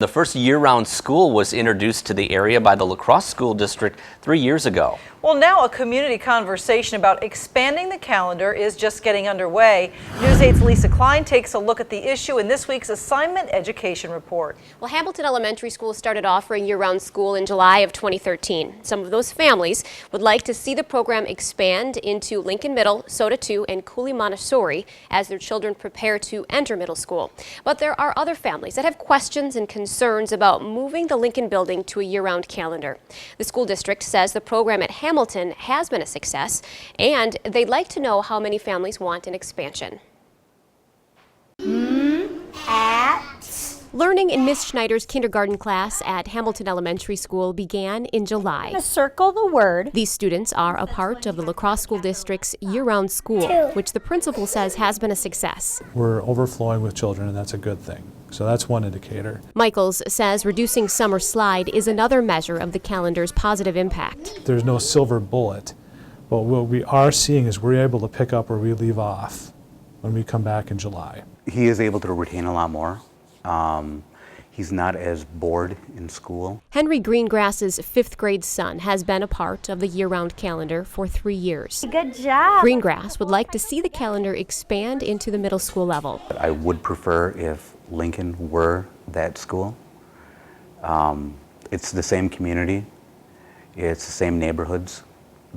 The first year-round school was introduced to the area by the La Crosse School District 3 years ago. Well, now a community conversation about expanding the calendar is just getting underway. News 8's Lisa Klein takes a look at the issue in this week's Assignment Education Report. Well, Hamilton Elementary School started offering year-round school in July of 2013. Some of those families would like to see the program expand into Lincoln Middle, Soda II, and Cooley Montessori as their children prepare to enter middle school. But there are other families that have questions and concerns about moving the Lincoln building to a year-round calendar. The school district says the program at Hamilton has been a success, and they'd like to know how many families want an expansion. Learning in Miss Schneider's kindergarten class at Hamilton Elementary School began in July. Circle the word. These students are a part of the La Crosse School District's year-round school, which the principal says has been a success. We're overflowing with children, and that's a good thing. So that's one indicator. Michaels says reducing summer slide is another measure of the calendar's positive impact. There's no silver bullet, but what we are seeing is we're able to pick up where we leave off when we come back in July. He is able to retain a lot more. He's not as bored in school. Henry Greengrass's 5th grade son has been a part of the year-round calendar for 3 years. Good job. Greengrass would like to see the calendar expand into the middle school level. I would prefer if Lincoln were that school. It's the same community, it's the same neighborhoods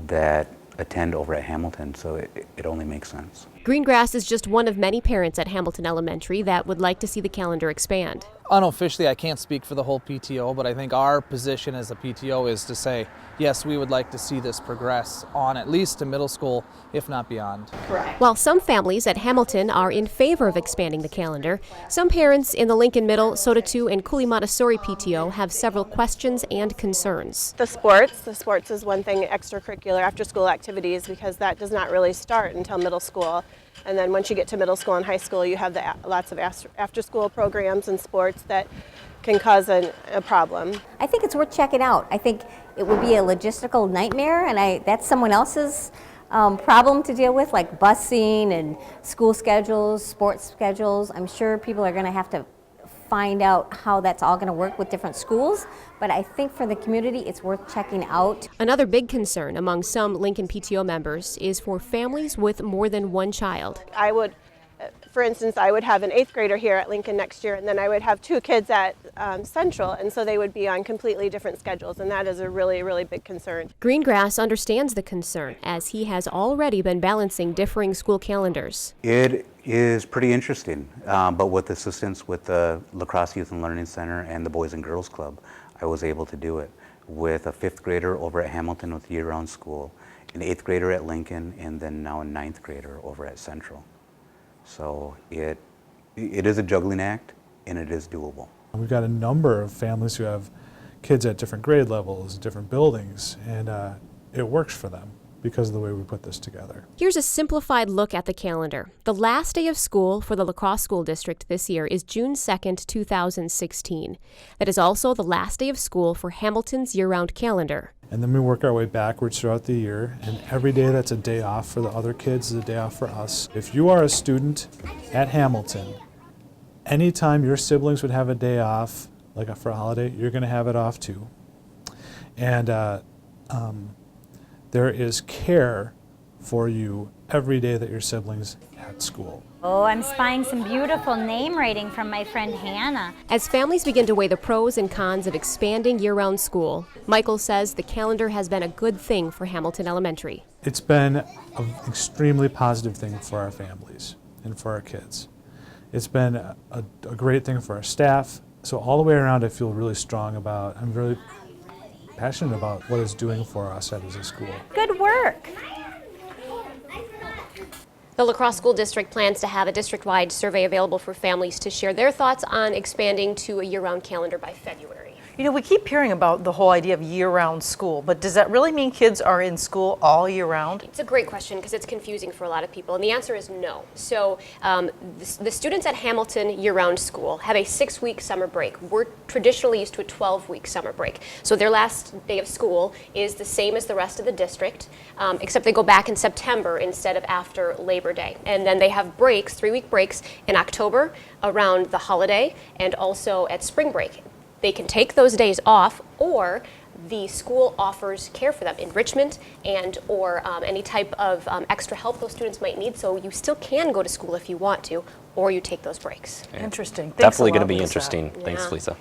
that attend over at Hamilton, so it only makes sense. Greengrass is just one of many parents at Hamilton Elementary that would like to see the calendar expand. Unofficially, I can't speak for the whole PTO, but I think our position as a PTO is to say, yes, we would like to see this progress on at least to middle school, if not beyond. Correct. While some families at Hamilton are in favor of expanding the calendar, some parents in the Lincoln Middle, Soda II, and Cooley Montessori PTO have several questions and concerns. The sports is one thing, extracurricular after-school activities, because that does not really start until middle school. And then once you get to middle school and high school, you have lots of after-school programs and sports that can cause a problem. I think it's worth checking out. I think it would be a logistical nightmare, and that's someone else's problem to deal with, like busing and school schedules, sports schedules. I'm sure people are going to have to find out how that's all going to work with different schools, but I think for the community it's worth checking out. Another big concern among some Lincoln PTO members is for families with more than one child. I would, for instance, I would have an 8th grader here at Lincoln next year, and then I would have 2 kids at Central, and so they would be on completely different schedules, and that is a really, really big concern. Greengrass understands the concern, as he has already been balancing differing school calendars. It is pretty interesting, but with assistance with the La Crosse Youth and Learning Center and the Boys and Girls Club, I was able to do it with a 5th grader over at Hamilton with year-round school, an 8th grader at Lincoln, and then now a 9th grader over at Central. So it is a juggling act, and it is doable. We've got a number of families who have kids at different grade levels, different buildings, and it works for them because of the way we put this together. Here's a simplified look at the calendar. The last day of school for the La Crosse School District this year is June 2nd, 2016. That is also the last day of school for Hamilton's year-round calendar. And then we work our way backwards throughout the year, and every day that's a day off for the other kids is a day off for us. If you are a student at Hamilton, anytime your siblings would have a day off, like for a holiday, you're going to have it off too. And there is care for you every day that your siblings at school. Oh, I'm spying some beautiful name writing from my friend Hannah. As families begin to weigh the pros and cons of expanding year-round school, Michael says the calendar has been a good thing for Hamilton Elementary. It's been an extremely positive thing for our families and for our kids. It's been a great thing for our staff. So all the way around I feel really strong about, I'm really passionate about what it's doing for us as a school. Good work. The La Crosse School District plans to have a district-wide survey available for families to share their thoughts on expanding to a year-round calendar by February. You know, we keep hearing about the whole idea of year-round school, but does that really mean kids are in school all year round? It's a great question because it's confusing for a lot of people, and the answer is no. So the students at Hamilton year-round school have a 6-week summer break. We're traditionally used to a 12-week summer break. So their last day of school is the same as the rest of the district, except they go back in September instead of after Labor Day. And then they have breaks, 3-week breaks in October around the holiday and also at spring break. they can take those days off, or the school offers care for them, enrichment and or any type of extra help those students might need. So you still can go to school if you want to, or you take those breaks. Interesting. Thanks Definitely a going lot, to be Lisa. interesting. Thanks, Yeah. Lisa.